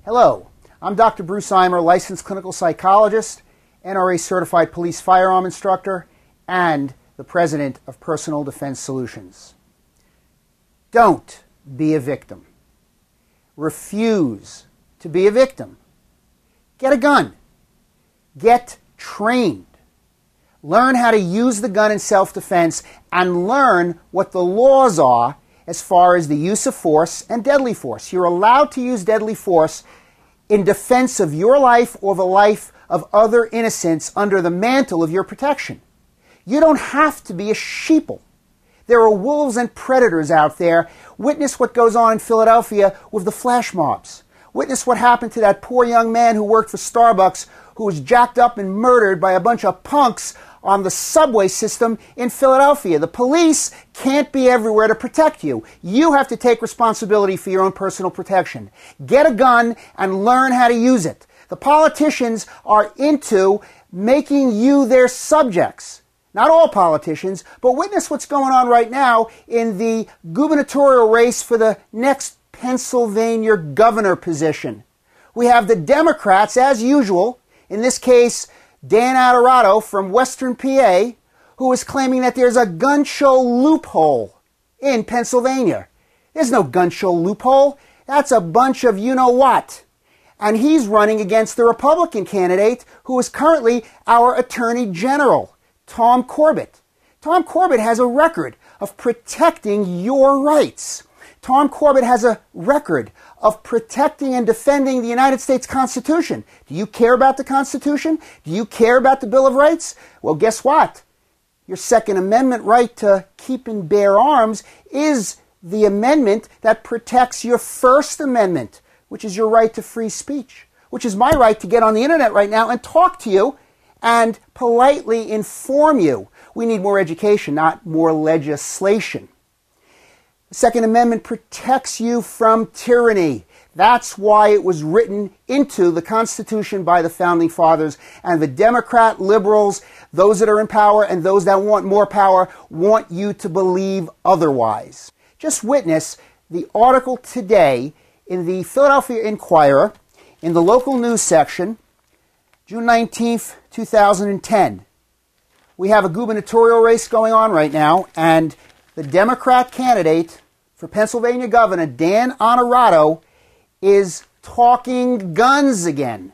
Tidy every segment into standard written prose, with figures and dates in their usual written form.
Hello, I'm Dr. Bruce Eimer, licensed clinical psychologist, NRA certified police firearm instructor, and the president of Personal Defense Solutions. Don't be a victim. Refuse to be a victim. Get a gun. Get trained. Learn how to use the gun in self-defense and learn what the laws are as far as the use of force and deadly force. You're allowed to use deadly force in defense of your life or the life of other innocents under the mantle of your protection. You don't have to be a sheeple. There are wolves and predators out there. Witness what goes on in Philadelphia with the flash mobs. Witness what happened to that poor young man who worked for Starbucks who was jacked up and murdered by a bunch of punks on the subway system in Philadelphia. The police can't be everywhere to protect you. You have to take responsibility for your own personal protection. Get a gun and learn how to use it. The politicians are into making you their subjects. Not all politicians, but witness what's going on right now in the gubernatorial race for the next Pennsylvania governor position. We have the Democrats, as usual, in this case, Dan Adarato from Western PA, who is claiming that there's a gun show loophole in Pennsylvania. There's no gun show loophole. That's a bunch of you-know-what. And he's running against the Republican candidate who is currently our Attorney General, Tom Corbett. Tom Corbett has a record of protecting your rights. Tom Corbett has a record of protecting and defending the United States Constitution. Do you care about the Constitution? Do you care about the Bill of Rights? Well, guess what? Your Second Amendment right to keep and bear arms is the amendment that protects your First Amendment, which is your right to free speech, which is my right to get on the internet right now and talk to you and politely inform you. We need more education, not more legislation. The Second Amendment protects you from tyranny. That's why it was written into the Constitution by the Founding Fathers. And the Democrat liberals, those that are in power and those that want more power, want you to believe otherwise. Just witness the article today in the Philadelphia Inquirer, in the local news section, June 19th, 2010. We have a gubernatorial race going on right now, and the Democrat candidate for Pennsylvania governor, Dan Adarato, is talking guns again.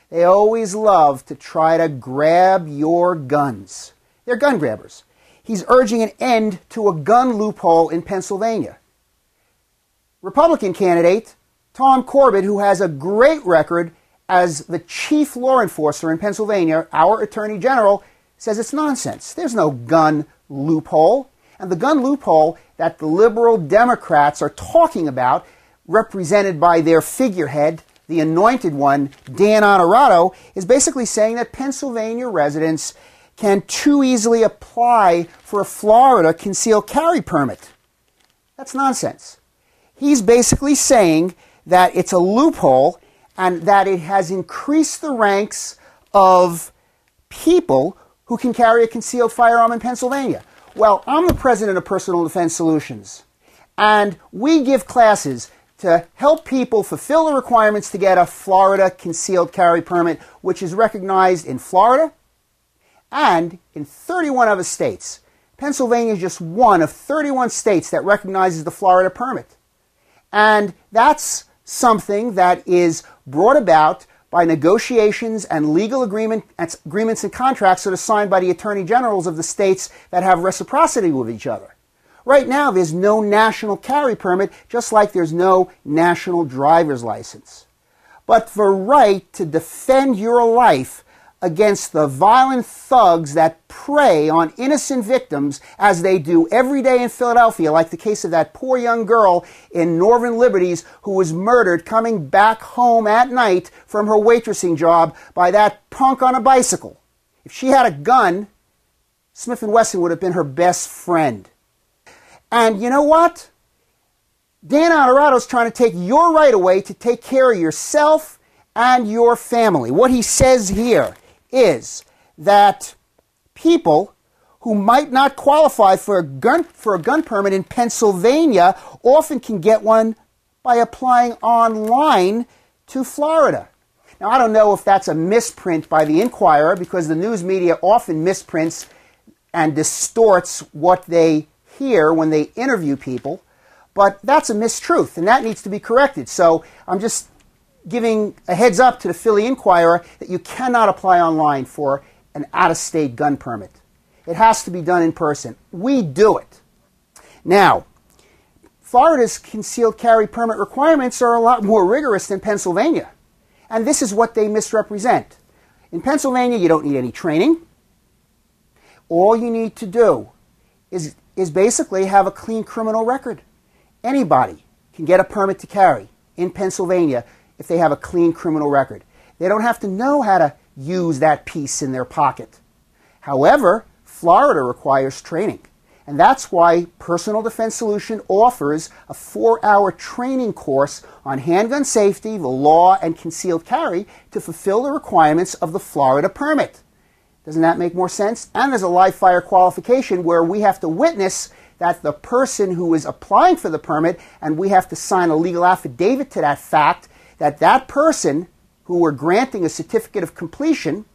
They always love to try to grab your guns. They're gun grabbers. He's urging an end to a gun loophole in Pennsylvania. Republican candidate, Tom Corbett, who has a great record as the chief law enforcer in Pennsylvania, our Attorney General, says it's nonsense. There's no gun loophole. And the gun loophole that the liberal Democrats are talking about, represented by their figurehead, the anointed one, Dan Adarato, is basically saying that Pennsylvania residents can too easily apply for a Florida concealed carry permit. That's nonsense. He's basically saying that it's a loophole and that it has increased the ranks of people who can carry a concealed firearm in Pennsylvania. Well, I'm the president of Personal Defense Solutions, and we give classes to help people fulfill the requirements to get a Florida concealed carry permit, which is recognized in Florida and in 31 other states. Pennsylvania is just one of 31 states that recognizes the Florida permit. And that's something that is brought about by negotiations and legal agreements and contracts that are signed by the attorney generals of the states that have reciprocity with each other. Right now, there's no national carry permit, just like there's no national driver's license. But the right to defend your life against the violent thugs that prey on innocent victims, as they do every day in Philadelphia, like the case of that poor young girl in Northern Liberties who was murdered coming back home at night from her waitressing job by that punk on a bicycle. If she had a gun, Smith & Wesson would have been her best friend. And you know what? Dan Adarato's trying to take your right away to take care of yourself and your family. What he says here is that people who might not qualify for a gun permit in Pennsylvania often can get one by applying online to Florida. Now, I don't know if that's a misprint by the Inquirer, because the news media often misprints and distorts what they hear when they interview people, but that's a mistruth, and that needs to be corrected. So I'm just giving a heads up to the Philly Inquirer that you cannot apply online for an out-of-state gun permit. It has to be done in person. We do it. Now, Florida's concealed carry permit requirements are a lot more rigorous than Pennsylvania. And this is what they misrepresent. In Pennsylvania, you don't need any training. All you need to do is basically have a clean criminal record. Anybody can get a permit to carry in Pennsylvania if they have a clean criminal record. They don't have to know how to use that piece in their pocket. However, Florida requires training. And that's why Personal Defense Solution offers a 4-hour training course on handgun safety, the law, and concealed carry to fulfill the requirements of the Florida permit. Doesn't that make more sense? And there's a live fire qualification where we have to witness that the person who is applying for the permit, and we have to sign a legal affidavit to that fact, that that person who we're granting a certificate of completion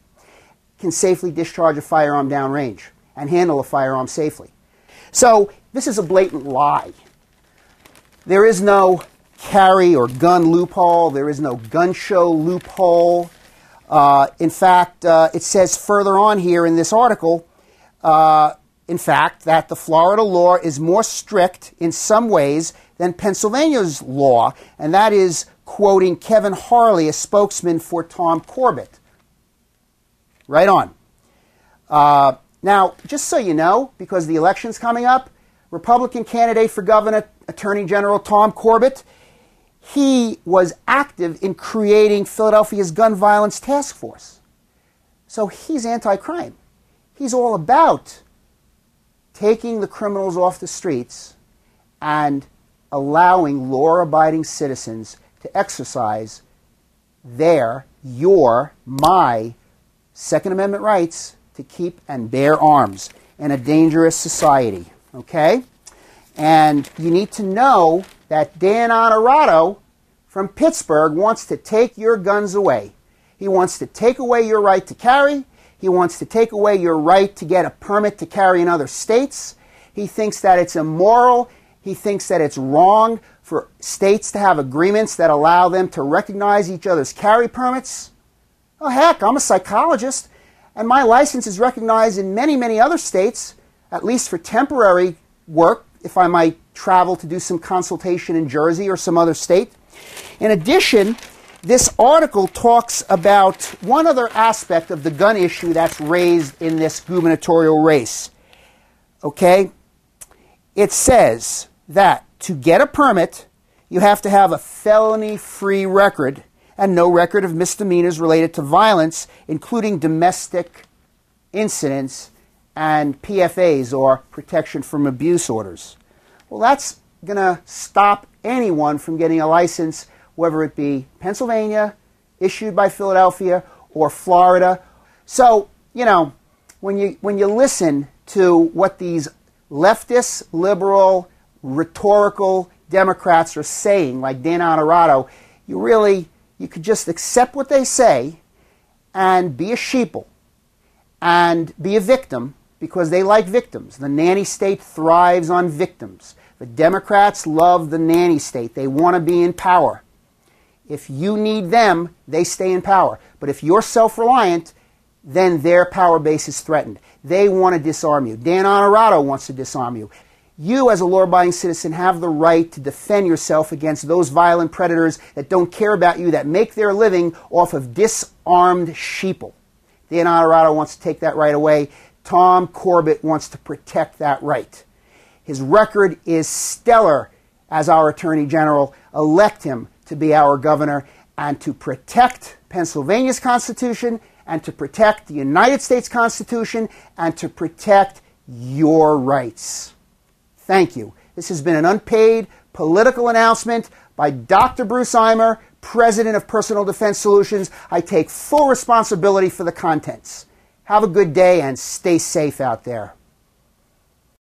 can safely discharge a firearm downrange and handle a firearm safely. So this is a blatant lie. There is no carry or gun loophole. There is no gun show loophole. In fact, it says further on here in this article, in fact, that the Florida law is more strict in some ways than Pennsylvania's law, and that is quoting Kevin Harley, a spokesman for Tom Corbett. Right on. Now, just so you know, because the election's coming up, Republican candidate for governor, Attorney General Tom Corbett, he was active in creating Philadelphia's gun violence task force. So he's anti-crime. He's all about taking the criminals off the streets and allowing law-abiding citizens to exercise my Second Amendment rights to keep and bear arms in a dangerous society, okay? And you need to know that Dan Honorato from Pittsburgh wants to take your guns away. He wants to take away your right to carry. He wants to take away your right to get a permit to carry in other states. He thinks that it's immoral. He thinks that it's wrong for states to have agreements that allow them to recognize each other's carry permits. Oh, heck, I'm a psychologist, and my license is recognized in many, many other states, at least for temporary work, if I might travel to do some consultation in Jersey or some other state. In addition, this article talks about one other aspect of the gun issue that's raised in this gubernatorial race. Okay? It says that to get a permit, you have to have a felony-free record and no record of misdemeanors related to violence, including domestic incidents and PFAs, or protection from abuse orders. Well, that's going to stop anyone from getting a license, whether it be Pennsylvania, issued by Philadelphia, or Florida. So, you know, when you listen to what these leftist, liberal, rhetorical Democrats are saying, like Dan Honorato, you could just accept what they say and be a sheeple and be a victim, because they like victims. The nanny state thrives on victims. The Democrats love the nanny state. They want to be in power. If you need them, they stay in power. But if you're self-reliant, then their power base is threatened. They want to disarm you. Dan Honorato wants to disarm you. You, as a law-abiding citizen, have the right to defend yourself against those violent predators that don't care about you, that make their living off of disarmed sheeple. Dan Honorato wants to take that right away. Tom Corbett wants to protect that right. His record is stellar as our Attorney General. Elect him to be our governor and to protect Pennsylvania's Constitution, and to protect the United States Constitution, and to protect your rights. Thank you. This has been an unpaid political announcement by Dr. Bruce Eimer, President of Personal Defense Solutions. I take full responsibility for the contents. Have a good day and stay safe out there.